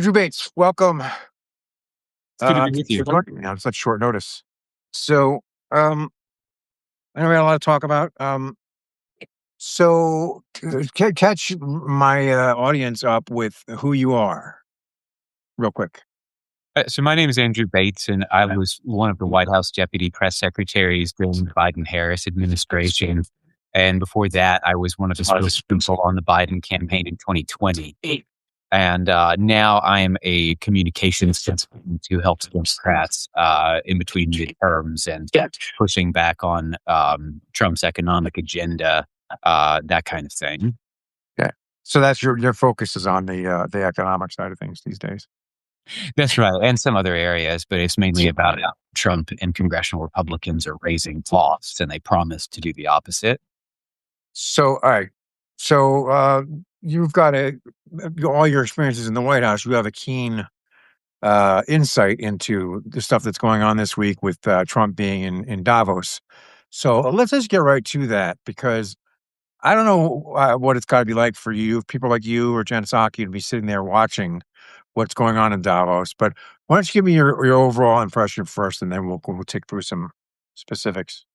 Andrew Bates, welcome. It's good to be with Thanks you. for joining me on such short notice. So, I know we had a lot to talk about. Catch my audience up with who you are, real quick. So my name is Andrew Bates, and I was one of the White House deputy press secretaries during the Biden-Harris administration. And before that, I was one of the spokespeople on the Biden campaign in 2020. And now I am a communications consultant to help Democrats in between midterms and pushing back on Trump's economic agenda, that kind of thing. Okay, so that's your focus is on the economic side of things these days. That's right. And some other areas, but it's mainly about how Trump and congressional Republicans are raising costs, and they promised to do the opposite. So, all right. So, you've got all your experiences in the White House. You have a keen insight into the stuff that's going on this week with Trump being in Davos. So let's just get right to that because I don't know what it's got to be like for you, people like you or Jen Psaki to be sitting there watching what's going on in Davos. But why don't you give me your overall impression first, and then we'll take through some specifics.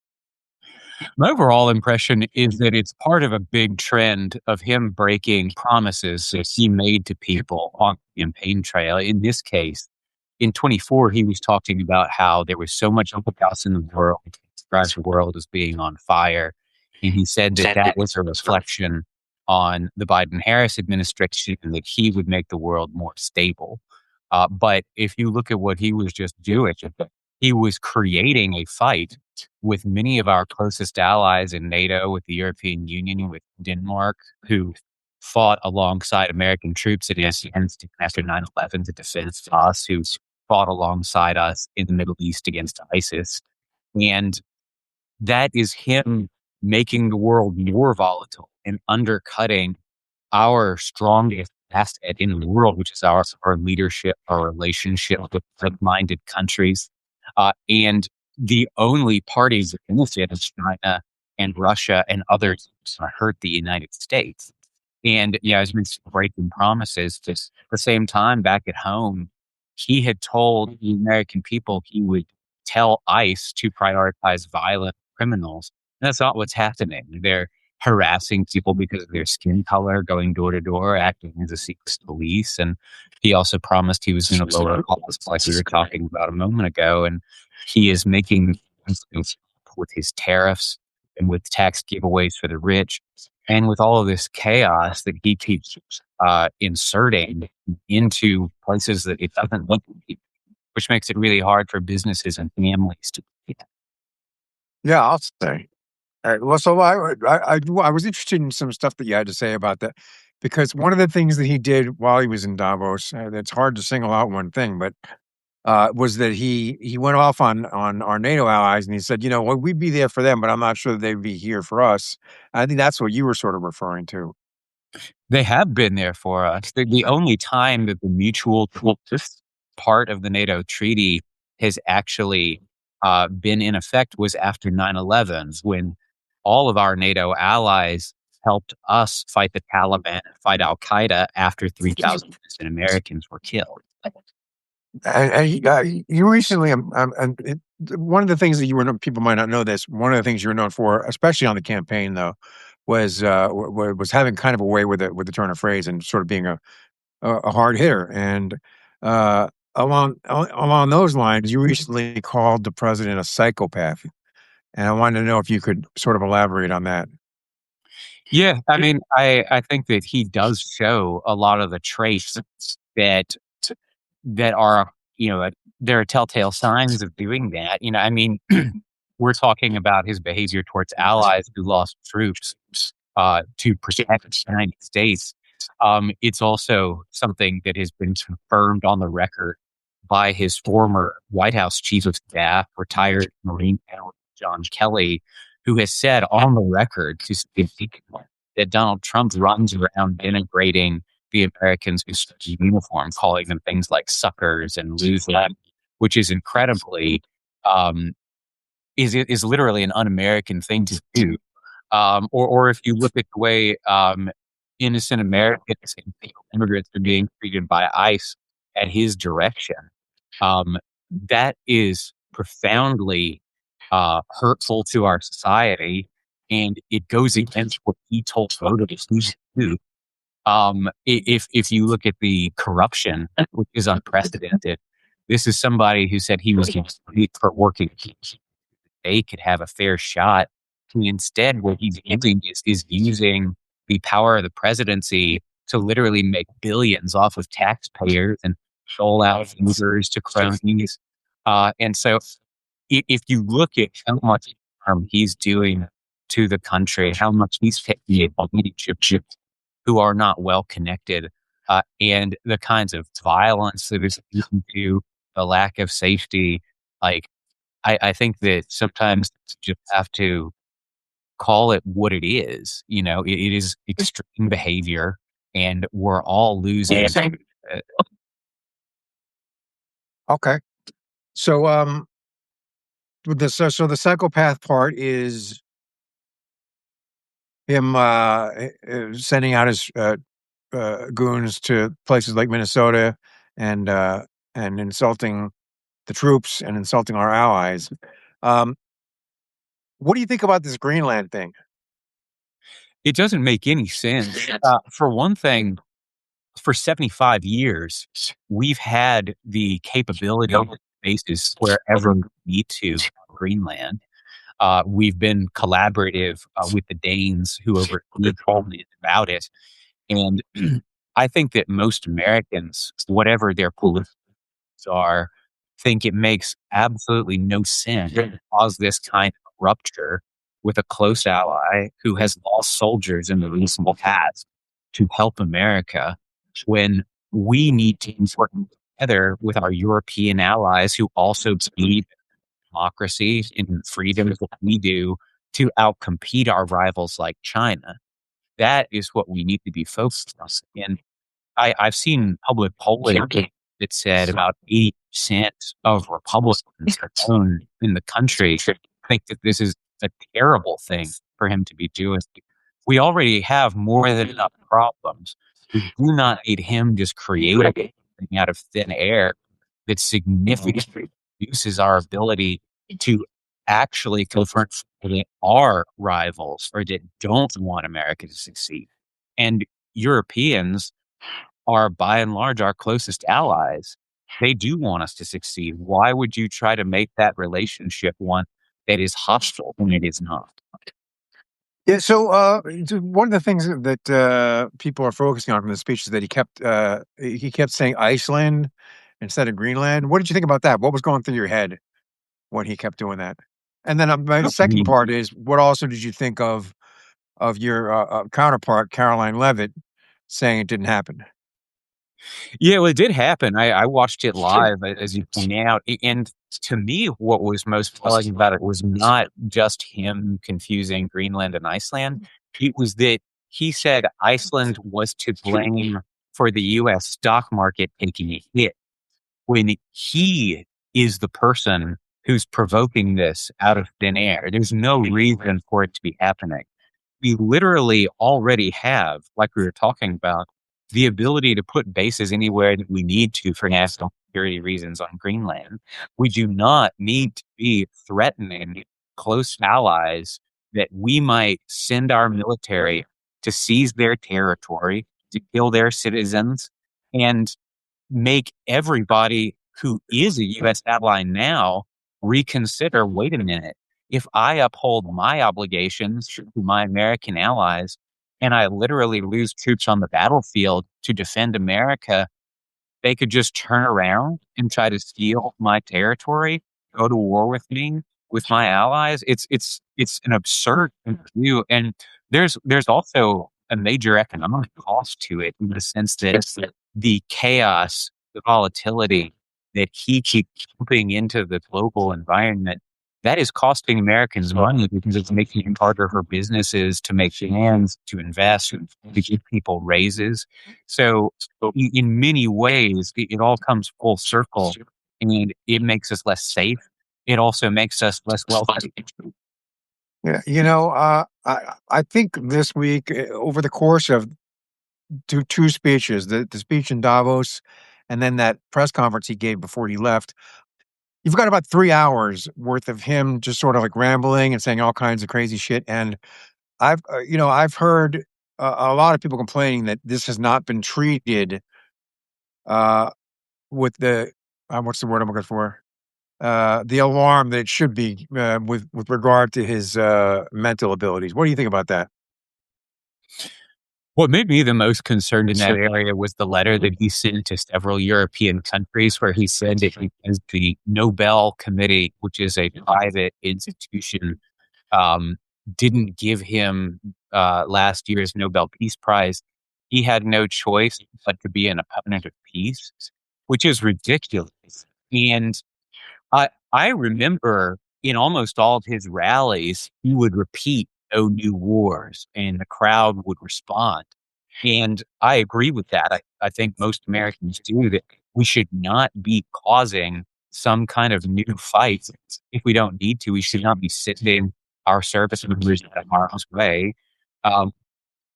My overall impression is that it's part of a big trend of him breaking promises that he made to people on the campaign trail. In this case, in 24, he was talking about how there was so much chaos in the world, described the world as being on fire. And he said that that was a reflection on the Biden-Harris administration and that he would make the world more stable. But if you look at what he was just doing, he was creating a fight with many of our closest allies in NATO, with the European Union, with Denmark, who fought alongside American troops at Afghanistan after 9/11 to defend us, who fought alongside us in the Middle East against ISIS. And that is him making the world more volatile and undercutting our strongest asset in the world, which is our leadership, our relationship with like-minded countries. And the only parties against it is China and Russia and others who hurt the United States. And yeah, as been breaking promises, just at the same time back at home, he had told the American people he would tell ICE to prioritize violent criminals. And that's not what's happening. They're harassing people because of their skin color, going door to door, acting as a secret police. And he also promised he was going to lower costs, like we were talking about a moment ago. And he is making with his tariffs and with tax giveaways for the rich, and with all of this chaos that he keeps inserting into places that it doesn't want to be, which makes it really hard for businesses and families to do that. Yeah, I'll say. All right. Well, so I was interested in some stuff that you had to say about that because one of the things that he did while he was in Davos, it's hard to single out one thing, but was that he went off on our NATO allies and he said, well, we'd be there for them, but I'm not sure that they'd be here for us. I think that's what you were sort of referring to. They have been there for us. The only time that the mutual part of the NATO treaty has actually been in effect was after 9/11, when all of our NATO allies helped us fight the Taliban and fight Al Qaeda after 3,000 innocent Americans were killed. You recently, one of the things that people might not know this. One of the things you were known for, especially on the campaign, though, was having kind of a way with the turn of phrase and sort of being a hard hitter. And along those lines, you recently called the president a psychopath, and I wanted to know if you could sort of elaborate on that. Yeah, I mean, I think that he does show a lot of the traits that are, there are telltale signs of doing that. I mean, we're talking about his behavior towards allies who lost troops to protect the United States. It's also something that has been confirmed on the record by his former White House chief of staff, retired Marine General John Kelly, who has said on the record to speak that Donald Trump runs around denigrating the Americans who serve in uniform, calling them things like suckers and losers, which is incredibly is literally an un-American thing to do. Or if you look at the way innocent Americans and immigrants are being treated by ICE, at his direction, um, that is profoundly hurtful to our society, and it goes against what he told voters to do. If you look at the corruption, which is unprecedented, this is somebody who said he was going to speak for working people. They could have a fair shot. And instead, what he's doing is using the power of the presidency to literally make billions off of taxpayers and dole out favors to cronies. And so, if you look at how much harm he's doing to the country, how much he's taking leadership who are not well connected, and the kinds of violence that is leading to the lack of safety. Like, I think that sometimes you just have to call it what it is. It is extreme behavior, and we're all losing. Uh, Okay. So, with the so the psychopath part is him sending out his goons to places like Minnesota and insulting the troops and insulting our allies. Um, what do you think about this Greenland thing? It doesn't make any sense. For one thing, for 75 years, we've had the capability of bases wherever we need to on Greenland. We've been collaborative with the Danes who told me about it. And I think that most Americans, whatever their politics are, think it makes absolutely no sense to cause this kind of rupture with a close ally who has lost soldiers in the recent past to help America when we need to work together with our European allies who also believe in democracy and freedom as we do to outcompete our rivals like China. That is what we need to be focused on. And I've seen public polling that said about 80% of Republicans alone in the country think that this is a terrible thing for him to be doing. We already have more than enough problems. We do not need him just creating something out of thin air that significantly reduces our ability to actually confront our rivals or that don't want America to succeed. And Europeans are by and large our closest allies. They do want us to succeed. Why would you try to make that relationship one that is hostile when it is not? Yeah. So, one of the things that people are focusing on from the speech is that he kept saying Iceland instead of Greenland. What did you think about that? What was going through your head when he kept doing that? And then my I second mean, part is, what also did you think of your counterpart, Caroline Levitt, saying it didn't happen? yeah, well, it did happen. I watched it live, as you point out. And to me, what was most telling about it was not just him confusing Greenland and Iceland. It was that he said Iceland was to blame for the US stock market taking a hit when he is the person who's provoking this out of thin air. There's no reason for it to be happening. We literally already have, like we were talking about, the ability to put bases anywhere that we need to for national security reasons on Greenland. We do not need to be threatening close allies that we might send our military to seize their territory, to kill their citizens, and make everybody who is a US ally now reconsider, wait a minute, if I uphold my obligations to my American allies and I literally lose troops on the battlefield to defend America, they could just turn around and try to steal my territory, go to war with me, with my allies. It's an absurd view, and there's also a major economic cost to it in the sense that the chaos, the volatility that he keeps pumping into the global environment, that is costing Americans money because it's making it harder for businesses to make plans, to invest, to give people raises. So in many ways, it all comes full circle, and it makes us less safe. It also makes us less wealthy. Yeah, I think this week, over the course of two speeches, the speech in Davos and then that press conference he gave before he left. You've got about 3 hours worth of him just sort of, like, rambling and saying all kinds of crazy shit, and I've heard a lot of people complaining that this has not been treated, uh, with the what's the word I'm looking for? The alarm that it should be, with regard to his, mental abilities. What do you think about that? What made me the most concerned in that area was the letter that he sent to several European countries where he said that because the Nobel Committee, which is a private institution, um, didn't give him last year's Nobel Peace Prize, he had no choice but to be an opponent of peace, which is ridiculous. And I remember in almost all of his rallies, he would repeat "No new wars," and the crowd would respond. And I agree with that. I think most Americans do that we should not be causing some kind of new fight if we don't need to. We should not be sending our service members out of harm's way. Um,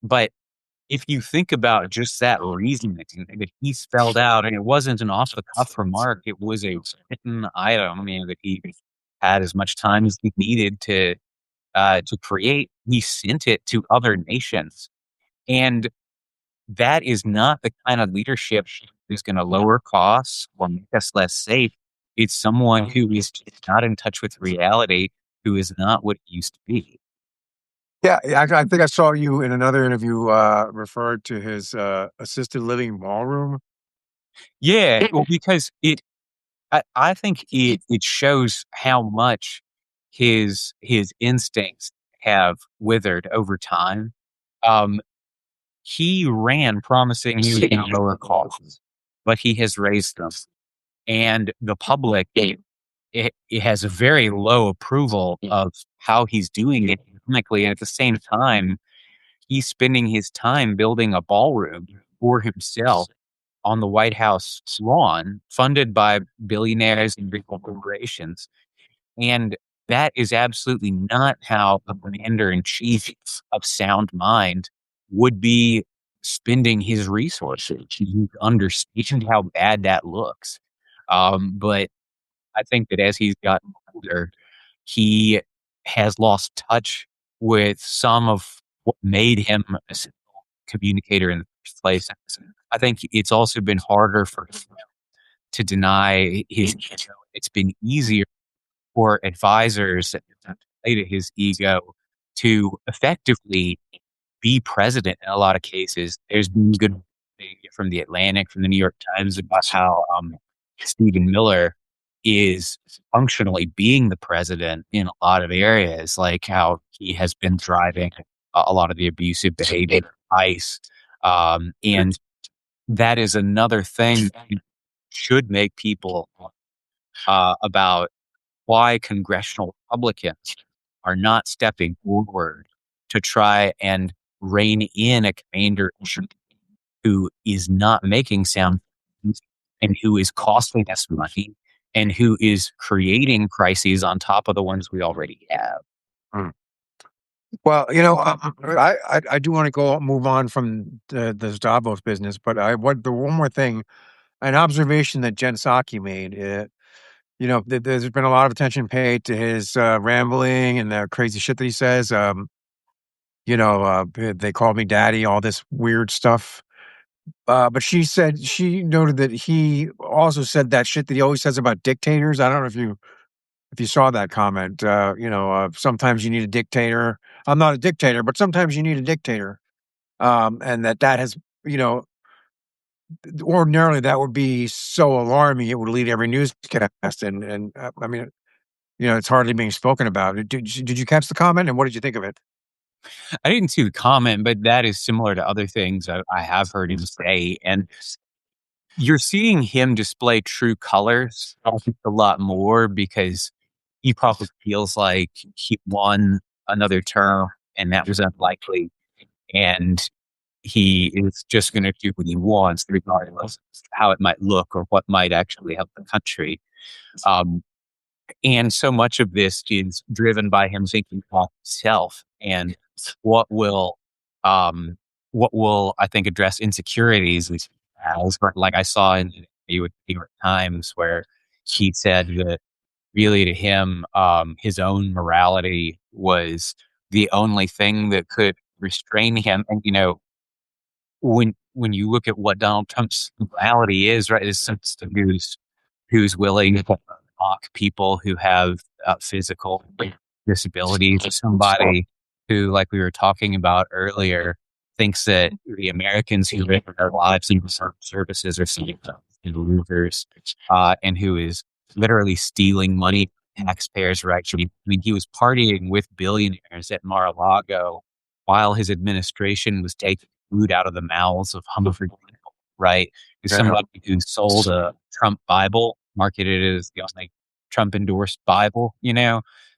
but if you think about just that reasoning that he spelled out, and it wasn't an off the cuff remark, it was a written item, that he had as much time as he needed to create. He sent it to other nations, and that is not the kind of leadership who's going to lower costs or make us less safe. It's someone who is just not in touch with reality, who is not what it used to be. Yeah, I think I saw you in another interview, referred to his, assisted living ballroom. Yeah, well, because I think it shows how much his instincts have withered over time. Um, he ran promising he was going to lower costs, but he has raised them, and the public it has a very low approval of how he's doing it economically, and at the same time, he's spending his time building a ballroom for himself on the White House lawn, funded by billionaires and big corporations. And that is absolutely not how a commander in chief of sound mind would be spending his resources. You understand how bad that looks. But I think that as he's gotten older, he has lost touch with some of what made him a communicator in the first place. I think it's also been harder for him to deny his ego. It's been easier for advisors that play to his ego to effectively be president in a lot of cases. There's been good from the Atlantic, from the New York Times about how Stephen Miller is functionally being the president in a lot of areas, like how he has been driving a lot of the abusive behavior, ICE, and that is another thing that should make people about why congressional Republicans are not stepping forward to try and rein in a commander who is not making sound and who is costing us money and who is creating crises on top of the ones we already have. Mm. Well, I do wanna go move on from the this Davos business, but I want the one more thing, an observation that Jen Psaki made, there's been a lot of attention paid to his, rambling and the crazy shit that he says, "They called me daddy," all this weird stuff. But she noted that he also said that shit that he always says about dictators. I don't know if you saw that comment. Sometimes you need a dictator. I'm not a dictator, but sometimes you need a dictator. And that has, you know, ordinarily that would be so alarming it would lead every newscast. It's hardly being spoken about. Did you catch the comment and what did you think of it? I didn't see the comment, but that is similar to other things I have heard him say. And you're seeing him display true colors a lot more because he probably feels like he won another term and that was unlikely. And he is just going to do what he wants, regardless of how it might look or what might actually help the country. Um, and so much of this is driven by him thinking about himself and what will, um, what will I think address insecurities, as like I saw in interview with the New York Times where he said that really to him, his own morality was the only thing that could restrain him. And, when you look at what Donald Trump's morality is, right, is who's willing to mock people who have physical disabilities, somebody who, like we were talking about earlier, thinks that the Americans who live their lives in services are some losers, and who is literally stealing money from taxpayers' rights. I mean, he was partying with billionaires at Mar-a-Lago while his administration was taking food out of the mouths of hungry people, right? Is somebody who sold a Trump Bible, marketed it as the only Trump endorsed Bible,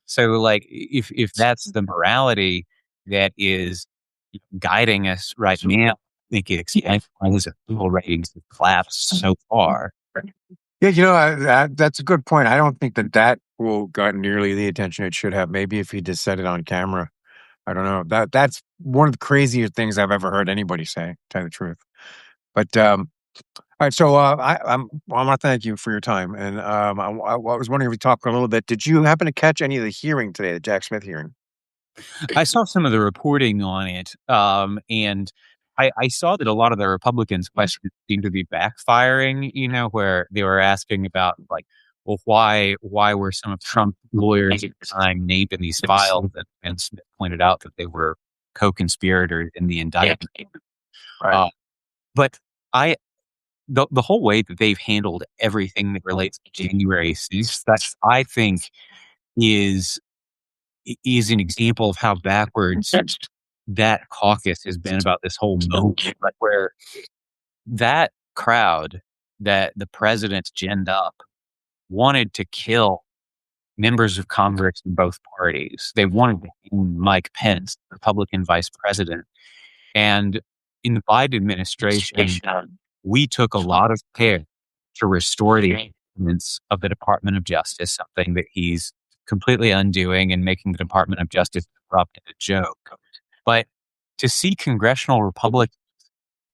So like if that's the morality that is guiding us right now, I think it explains why his approval ratings have collapsed so far. Yeah, that's a good point. I don't think that will got nearly the attention it should have. Maybe if he just said it on camera. I don't know. That's one of the craziest things I've ever heard anybody say, to tell you the truth. But all right, so I want to thank you for your time, and I was wondering if we talk a little bit. Did you happen to catch any of the hearing today, the Jack Smith hearing? I saw some of the reporting on it, and I saw that a lot of the Republicans' questions seemed to be backfiring. Where they were asking about like, well, why were some of Trump's lawyers at the time named in these files? And Smith pointed out that they were co-conspirators in the indictment. Right. But I the whole way that they've handled everything that relates to January 6th, that's I think is is an example of how backwards that caucus has been about this whole moment, like where that crowd that the president ginned up wanted to kill members of Congress in both parties. They wanted to hang Mike Pence, Republican vice president. And in the Biden administration, we took a lot of care to restore the independence of the Department of Justice, something that he's completely undoing and making the Department of Justice corrupt and a joke. But to see congressional Republicans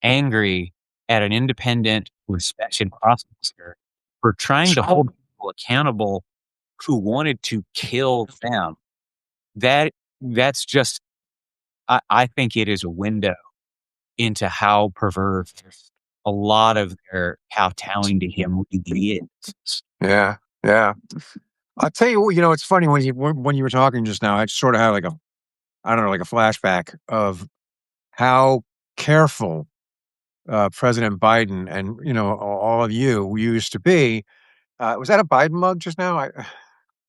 angry at an independent inspection prosecutor for trying to hold people accountable who wanted to kill them, that's just, I think it is a window into how perverse a lot of their kowtowing to him really is. Yeah, yeah. I'll tell you what. It's funny when you were talking just now. I sort of had like I don't know, like a flashback of how careful President Biden and all of you used to be. Was that a Biden mug just now?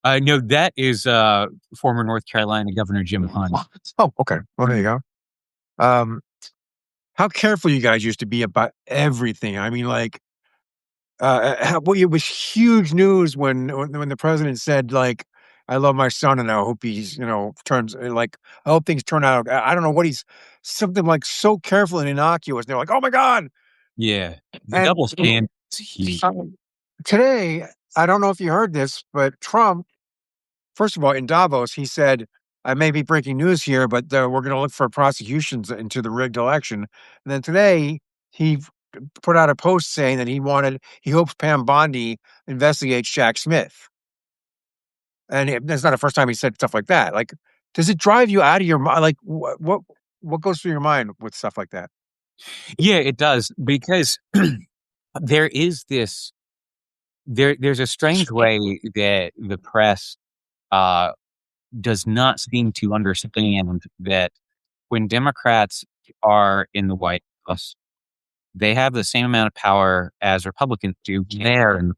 No, that is former North Carolina Governor Jim Hunt. Oh, okay. Well, there you go. Um, how careful you guys used to be about everything. I mean, like, it was huge news when the president said, like, "I love my son, and I hope he's, turns like, I hope things turn out." I don't know what he's something like so careful and innocuous. They're like, "Oh my god!" Yeah, the And double standard is huge. today, I don't know if you heard this, but Trump, first of all, in Davos, he said, "I may be breaking news here, but we're going to look for prosecutions into the rigged election." And then today, he put out a post saying that he hopes Pam Bondi investigates Jack Smith. And that's not the first time he said stuff like that. Like, does it drive you out of your mind? Like, what goes through your mind with stuff like that? Yeah, it does because there is this there's a strange way that the press uh, does not seem to understand that when Democrats are in the White House, they have the same amount of power as Republicans do there in the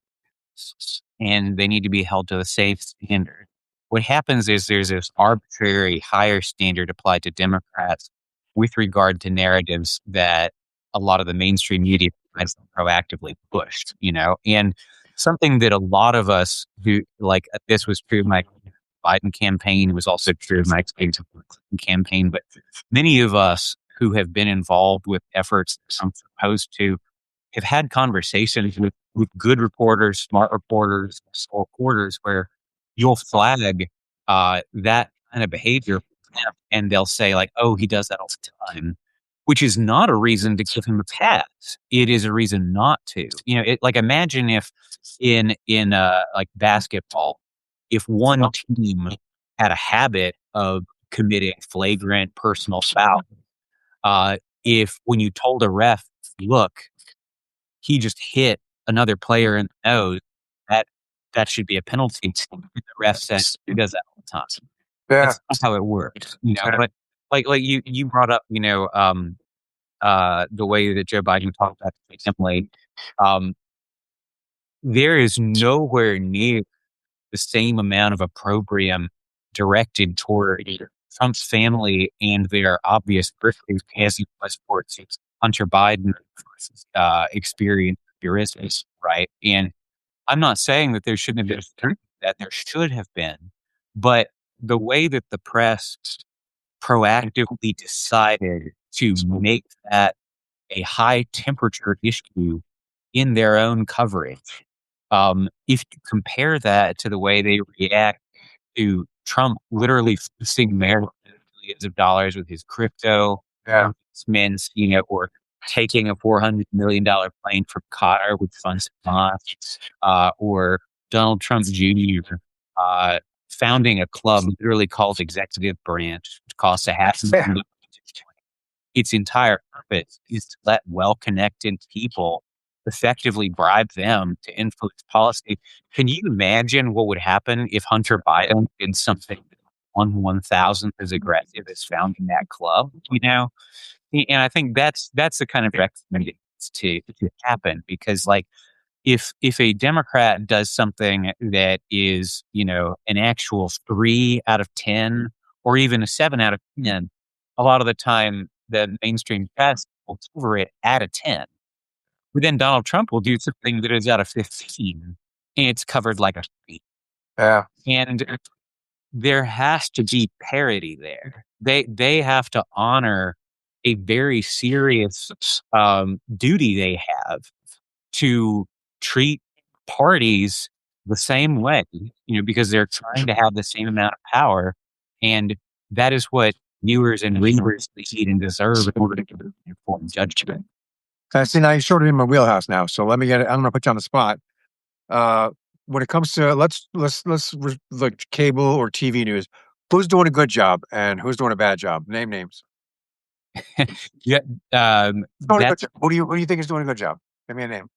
House, and they need to be held to the same standard. What happens is there's this arbitrary higher standard applied to Democrats with regard to narratives that a lot of the mainstream media has proactively pushed, and something that a lot of us who like this was true of my Biden campaign, was also true of my Clinton campaign, but many of us who have been involved with efforts that I'm supposed to have had conversations with good reporters, smart reporters, or reporters where you'll flag that kind of behavior, and they'll say like, "Oh, he does that all the time," which is not a reason to give him a pass. It is a reason not to. Like imagine if in like basketball, if one team had a habit of committing flagrant personal foul, if when you told a ref, look, he just hit another player in the nose, that that should be a penalty. The ref says he does that all the time. Yeah. That's not how it works, But like you brought up, the way that Joe Biden talked about his family. Um, there is nowhere near the same amount of opprobrium directed toward Trump's family and their obvious birthdays as he was towards Hunter Biden experience business, right? And I'm not saying that there shouldn't have been that there should have been, but the way that the press proactively decided to make that a high temperature issue in their own coverage. If you compare that to the way they react to Trump literally fixing millions of dollars with his crypto investments, or taking a $400 million plane from Qatar with funds from Hamas, or Donald Trump Jr. Founding a club literally called Executive Branch, which costs a half million dollars. Its entire purpose is to let well-connected people effectively bribe them to influence policy. Can you imagine what would happen if Hunter Biden did something 1/1000th as aggressive as founding that club? And I think that's the kind of recommendation to happen, because like if a Democrat does something that is an actual 3 out of 10 or even a 7 out of 10, a lot of the time the mainstream press will cover it at a 10. But then Donald Trump will do something that is out of 15 and it's covered like a 3. Yeah. And there has to be parity there. They have to honor a very serious duty they have to treat parties the same way, because they're trying to have the same amount of power. And that is what viewers and readers need and deserve in order to give an informed judgment. See, now you're sort of in my wheelhouse now. So let me get it. I'm going to put you on the spot. When it comes to like cable or TV news, who's doing a good job and who's doing a bad job? Name names. Yeah, Who do you think is doing a good job? Give me a name.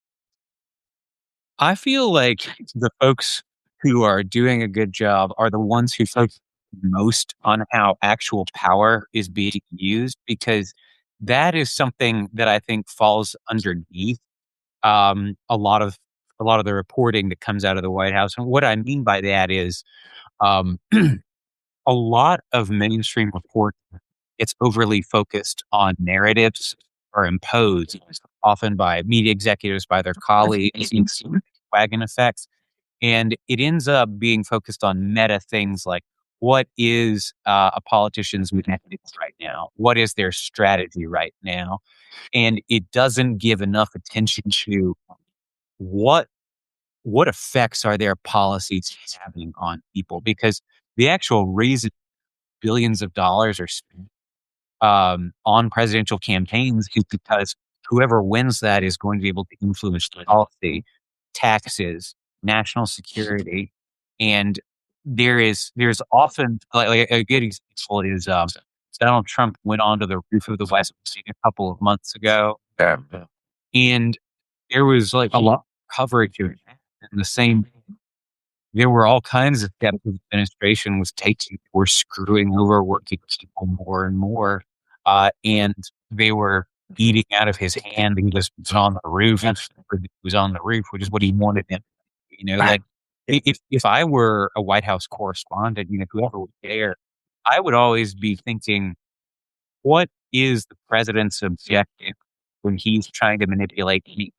I feel like the folks who are doing a good job are the ones who focus most on how actual power is being used, because that is something that I think falls underneath a lot of the reporting that comes out of the White House. And what I mean by that is um, a lot of mainstream reporting, it's overly focused on narratives or imposed often by media executives, by their colleagues, wagon effects. And it ends up being focused on meta things like, what is a politician's message right now? What is their strategy right now? And it doesn't give enough attention to what effects are their policies having on people, because the actual reason billions of dollars are spent on presidential campaigns is because whoever wins that is going to be able to influence policy, taxes, national security. And there's often like a good example is Donald Trump went onto the roof of the West Wing a couple of months ago. Yeah. And there was like a lot of coverage of it. And the same, there were all kinds of steps the administration was taking. Were screwing over working people more and more. And they were eating out of his hand, and he just was on the roof. He was on the roof, which is what he wanted him. Like if I were a White House correspondent, whoever was there, I would always be thinking, what is the president's objective when he's trying to manipulate me?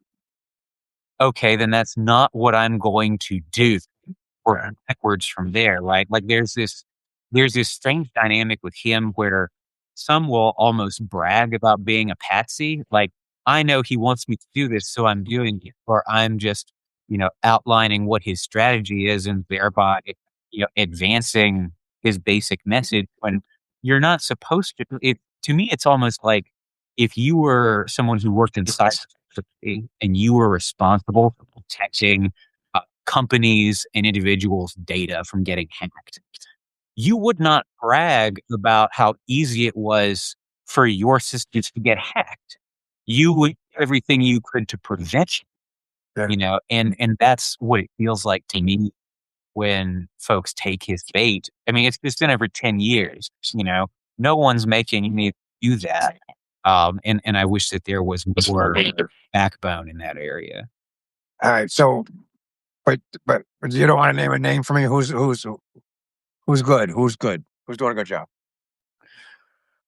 Okay, then that's not what I'm going to do. Or backwards from there, right? Like there's this strange dynamic with him where some will almost brag about being a patsy. Like, I know he wants me to do this, so I'm doing it. Or I'm just, outlining what his strategy is and thereby, advancing his basic message when you're not supposed to. To me, it's almost like if you were someone who worked in cybersecurity and you were responsible for protecting companies and individuals' data from getting hacked, you would not brag about how easy it was for your systems to get hacked. You would do everything you could to prevent it, Yeah. and that's what it feels like to me when folks take his bait. I mean, it's been over 10 years, no one's making me do that. And I wish that there was more backbone in that area. All right. So, but you don't want to name a name for me. Who's good? Who's good? Who's doing a good job?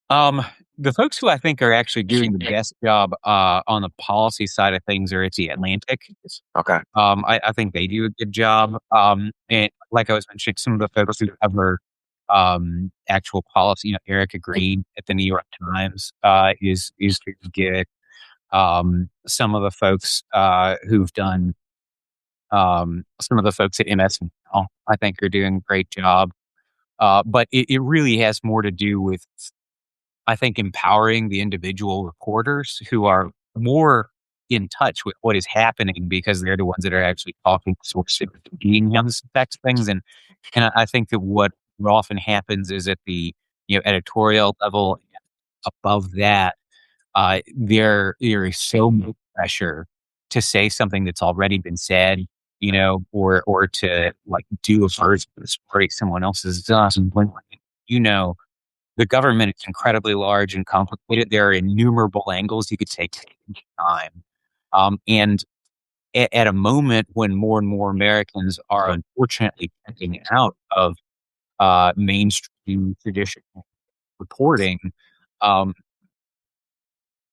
Um, the folks who I think are actually doing the best job on the policy side of things are at the Atlantic. Okay. I think they do a good job. And like I was mentioning, some of the folks who cover actual policy, Erica Green at the New York Times is pretty good. Some of the folks who've done some of the folks at MS, I think, are doing a great job. But it really has more to do with, I think, empowering the individual reporters who are more in touch with what is happening because they're the ones that are actually talking to sources being on this affects things. And I think that what often happens is at the editorial level above that, there is so much pressure to say something that's already been said, or to like do a version of the story someone else has done. When you know the government is incredibly large and complicated. There are innumerable angles you could take each time. And at a moment when more and more Americans are unfortunately checking out of mainstream traditional reporting, um,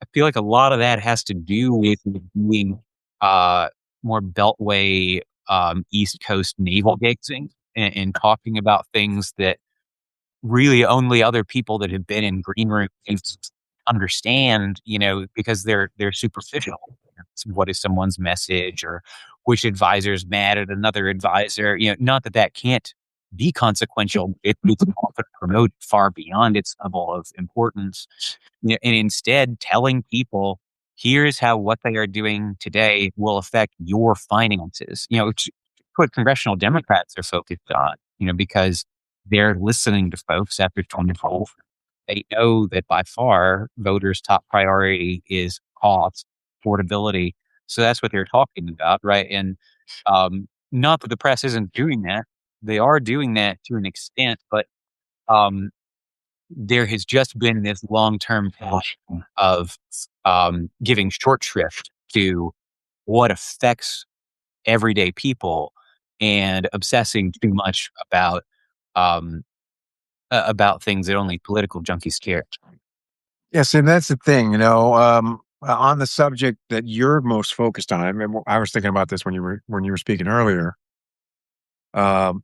I feel like a lot of that has to do with being uh, more beltway, East Coast navel gazing and talking about things that really only other people that have been in green rooms understand, because they're superficial. What is someone's message, or which advisor's mad at another advisor? Not that that can't be consequential. It's often promoted far beyond its level of importance. And instead telling people, here's how what they are doing today will affect your finances, which what congressional Democrats are focused on, because they're listening to folks after 2012. They know that by far voters' top priority is cost, affordability. So that's what they're talking about, right? And not that the press isn't doing that. They are doing that to an extent, but um, there has just been this long-term passion of giving short shrift to what affects everyday people and obsessing too much um, about things that only political junkies care. Yes, and that's the thing, on the subject that you're most focused on. I remember I was thinking about this when you were speaking earlier, um,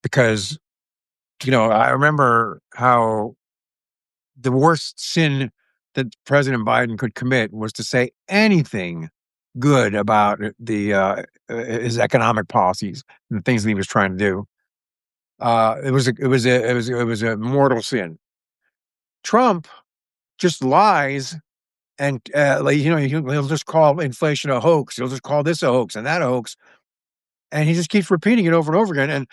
because I remember how the worst sin that President Biden could commit was to say anything good about his economic policies and the things that he was trying to do. It was a mortal sin. Trump just lies and like he'll just call inflation a hoax. He'll just call this a hoax and that a hoax, and he just keeps repeating it over and over again. And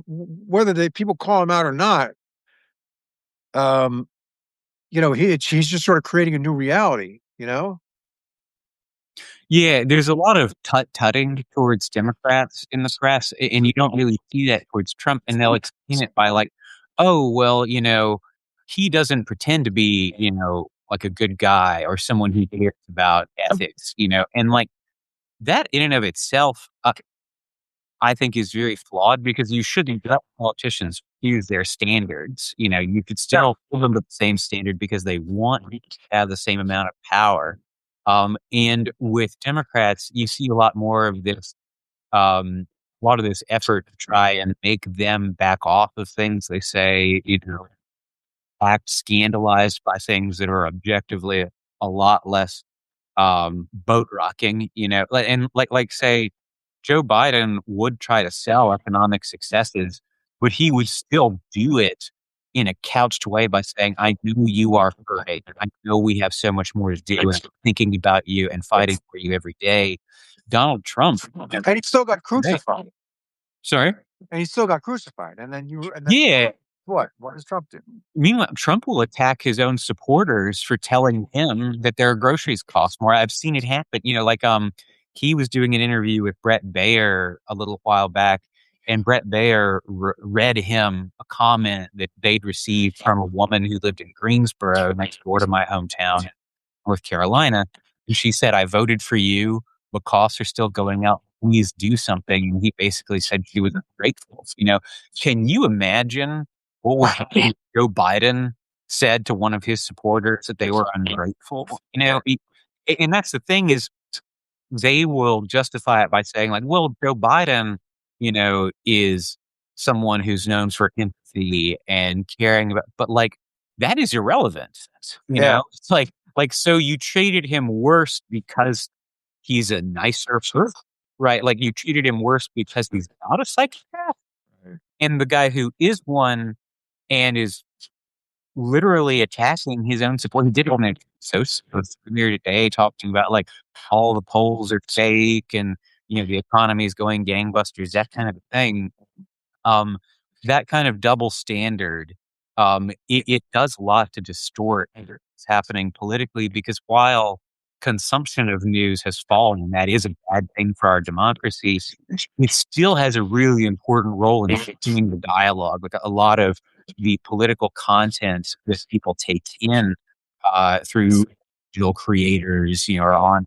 whether the people call him out or not, um, he's just sort of creating a new reality. Yeah, there's a lot of tut-tutting towards Democrats in the press, and you don't really see that towards Trump, and they'll explain it by like, "Oh, well, he doesn't pretend to be, like a good guy or someone who cares about ethics," and like that in and of itself, I think is very flawed because you shouldn't let politicians use their standards. You could still hold them to the same standard because they want to have the same amount of power. And with Democrats, you see a lot more of this, a lot of this effort to try and make them back off of things they say, act scandalized by things that are objectively a lot less boat rocking, and like say Joe Biden would try to sell economic successes, but he would still do it in a couched way by saying, "I know you are hurting. I know we have so much more to do, and thinking about you and fighting for you every day." Donald Trump, And he still got right. crucified. Sorry? And he still got crucified. And then Yeah. what? What does Trump do? Meanwhile, Trump will attack his own supporters for telling him that their groceries cost more. I've seen it happen. He was doing an interview with Brett Baer a little while back, and Brett Baer read him a comment that they'd received from a woman who lived in Greensboro, next door to my hometown, North Carolina. And she said, "I voted for you, but costs are still going up. Please do something." And he basically said she was ungrateful. Can you imagine what would happen if Joe Biden said to one of his supporters that they were ungrateful? And that's the thing is they will justify it by saying like, well, Joe Biden, is someone who's known for empathy and caring about, but like that is irrelevant. Yeah. It's like, so you treated him worse because he's a nicer person, right? Like you treated him worse because he's not a psychopath. Right. And the guy who is one and is literally attacking his own support. He did it on a premiere today, talking about like all the polls are fake and the economy is going gangbusters, that kind of thing. Um, that kind of double standard, it does a lot to distort what's happening politically because while consumption of news has fallen, and that is a bad thing for our democracy, it still has a really important role in continuing the dialogue. Like a lot of the political content that people take in through digital creators, or on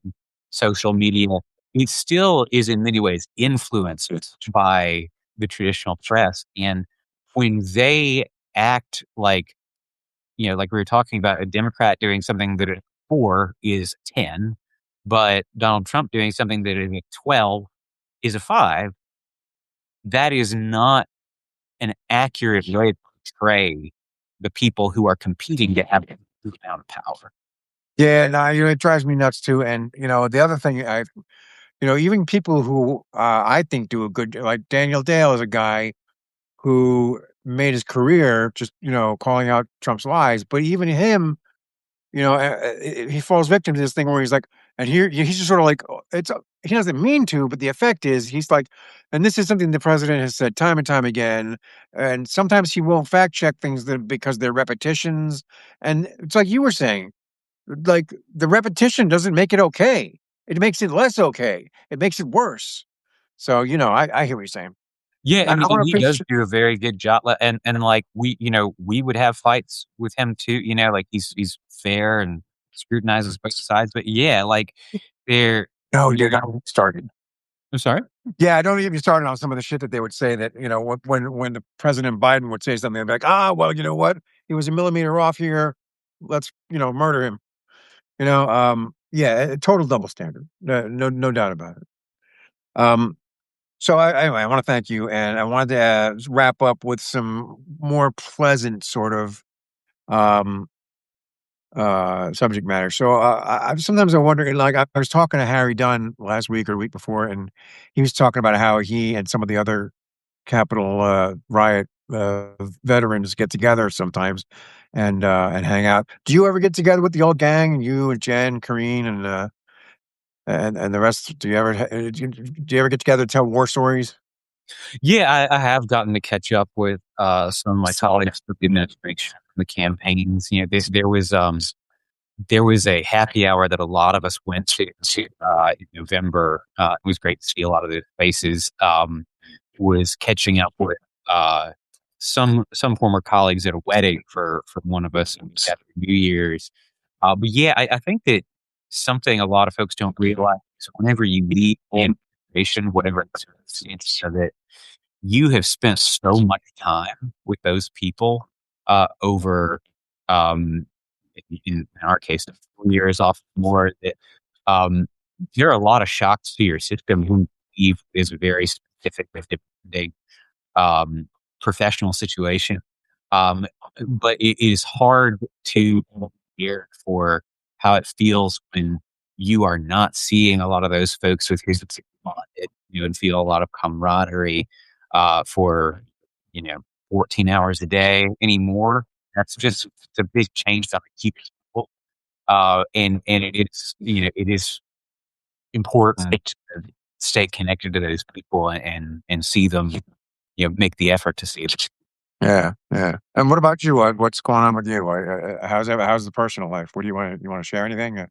social media, it still is in many ways influenced by the traditional press. And when they act like, like we were talking about, a Democrat doing something that at 4 is 10, but Donald Trump doing something that at 12 is a 5, that is not an accurate way to portray the people who are competing to have the amount of power. Yeah, no, it drives me nuts too. And the other thing even people who I think do a good, like Daniel Dale is a guy who made his career just calling out Trump's lies. But even him, he falls victim to this thing where he's like, and here he's just sort of like, he doesn't mean to, but the effect is he's like, and this is something the president has said time and time again, and sometimes he won't fact check things because they're repetitions, and it's like you were saying, like the repetition doesn't make it okay. It makes it less okay. It makes it worse. So, I hear what you're saying. Yeah, I and want to he does pitch. do a very good job, and like we would have fights with him too. Like he's fair and scrutinizes both sides. But yeah, like they're. No, dude, I don't started. I'm sorry. Yeah, I don't even started on some of the shit that they would say that, when the President Biden would say something, they'd be like, well, you know what? He was a millimeter off here. Let's, murder him. Yeah, a total double standard. No doubt about it. So anyway, I want to thank you. And I wanted to wrap up with some more pleasant sort of, um, subject matter. So sometimes I wonder, like I was talking to Harry Dunn last week or the week before, and he was talking about how he and some of the other Capitol riot veterans get together sometimes and hang out. Do you ever get together with the old gang? You and Jen, Kareen, and the rest? Do you ever get together to tell war stories? Yeah, I have gotten to catch up with some of my colleagues with the administration, the campaigns. There was a happy hour that a lot of us went to in November. It was great to see a lot of the faces. Was catching up with uh, some former colleagues at a wedding for one of us after New Year's. But yeah, I think that something a lot of folks don't realize is whenever you meet information, whatever it's of it, you have spent so much time with those people over, in our case, 4 years off more. That um, there are a lot of shocks to your system who believe is a very specific, they, um, professional situation. Um, but it is hard to hear for how it feels when you are not seeing a lot of those folks with whom you bonded, and feel a lot of camaraderie for, 14 hours a day anymore. That's just it's a big change that keeps people. And it is, it is important to stay connected to those people and see them, make the effort to see them. Yeah, yeah. And what about you? What's going on with you? How's the personal life? What do you want to share anything?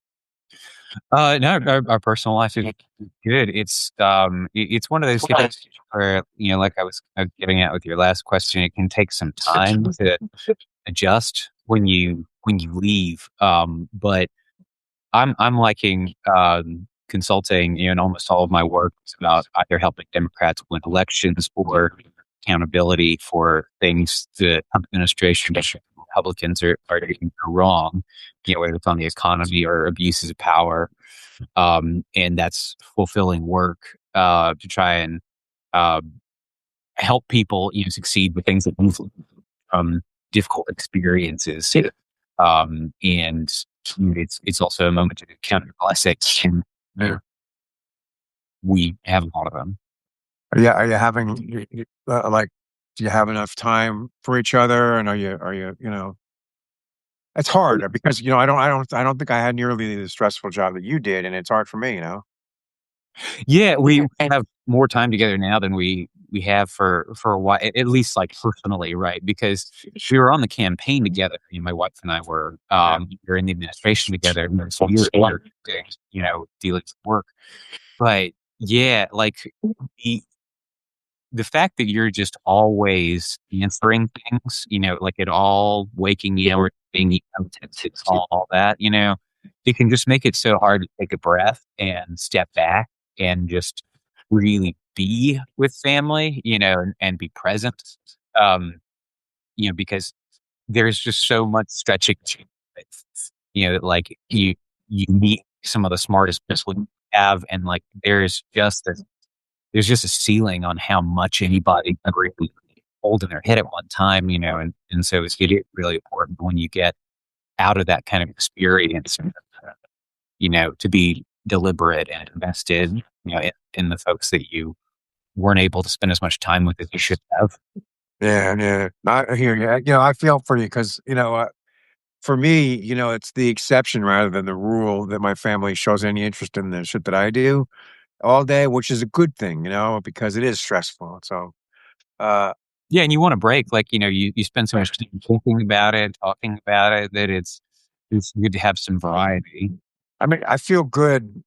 No, our personal life is good. It's one of those things where, like I was getting at with your last question, it can take some time to adjust when you leave. But I'm liking consulting. And almost all of my work is about either helping Democrats win elections or accountability for things the administration and Republicans are doing wrong. Whether it's on the economy or abuses of power. And that's fulfilling work to try and uh, help people succeed with things that move from difficult experiences. And it's also a moment to count your blessings, and Yeah. we have a lot of them. Are you having like? Do you have enough time for each other? And it's hard because I don't think I had nearly the stressful job that you did, and it's hard for me. Yeah, we have more time together now than we have for a while, at least like personally, right? Because we were on the campaign together. My wife and I we were in the administration together. And so we were, dealing with work. But yeah, like the the fact that you're just always answering things, like at all, waking you or being to call, all that, it can just make it so hard to take a breath and step back and just really be with family, and be present. Because there's just so much stretching, like you meet some of the smartest people you have, and like there's just a ceiling on how much anybody can really hold in their head at one time, and so it is really important when you get out of that kind of experience, to be deliberate and invested, in the folks that you weren't able to spend as much time with as you should have. Yeah, yeah. I hear you. I feel for you because for me, it's the exception rather than the rule that my family shows any interest in the shit that I do all day, which is a good thing, because it is stressful. So, uh, Yeah, and you want to break, like, you spend so much time thinking about it, talking about it, that it's good to have some variety. I mean, I feel good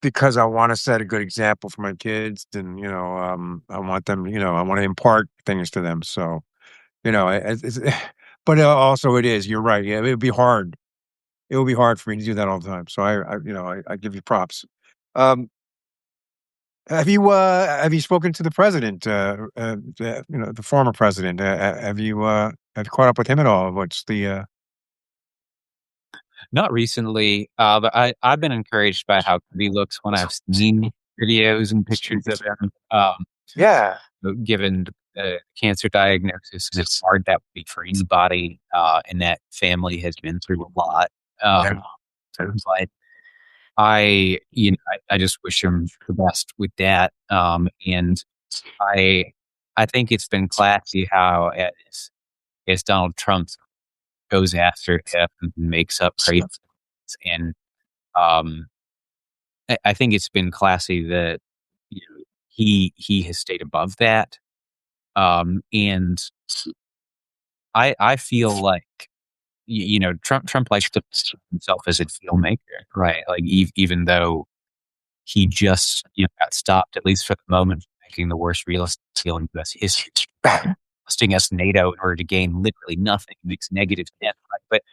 because I want to set a good example for my kids, and I want them, I want to impart things to them. So, it's, but also it is. You're right. Yeah, it would be hard. It would be hard for me to do that all the time. So I give you props. Um, have you spoken to the president? The former president. Have you caught up with him at all? What's the Not recently, but I've been encouraged by how good he looks when I've seen videos and pictures of him. Yeah. Given the cancer diagnosis, it's hard that would be for anybody, and that family has been through a lot. Yeah. But I just wish him the best with that. And I, I think it's been classy how as Donald Trump goes after him and makes up crazy things. And um, I think it's been classy that he has stayed above that. And I feel like Trump likes to see himself as a filmmaker, right? Like even though he just got stopped, at least for the moment, from making the worst real estate deal in U.S. history, costing us NATO in order to gain literally nothing, makes negative net, right? But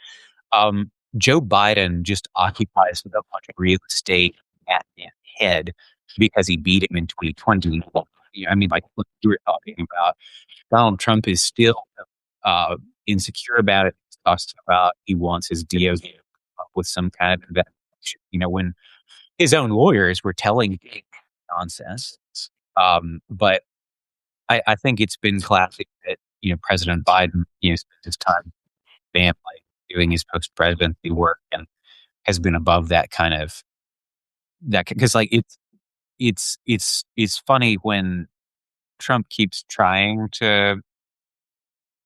Joe Biden just occupies with a bunch of real estate at his head because he beat him in 2020. I mean, like what you were talking about, Donald Trump is still uh, insecure about it. He talks about he wants his DOJ to come up with some kind of investigation. When his own lawyers were telling him nonsense. But I think it's been classic that President Biden spent his time family doing his post presidency work and has been above that kind of that because like it's funny when Trump keeps trying to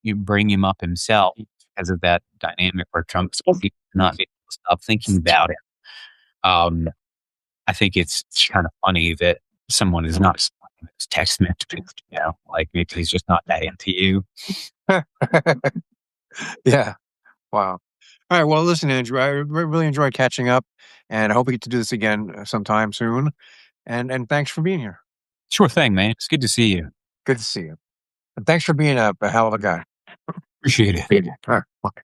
you bring him up himself because of that dynamic where Trump's not able to stop thinking about it. I think it's kind of funny that someone is not responding to his text messages, like maybe he's just not that into you. Yeah. Wow. All right. Well, listen, Andrew, I really enjoyed catching up, and I hope we get to do this again sometime soon. And thanks for being here. Sure thing, man. It's good to see you. Good to see you. And thanks for being a hell of a guy. Appreciate it. All right. Bye.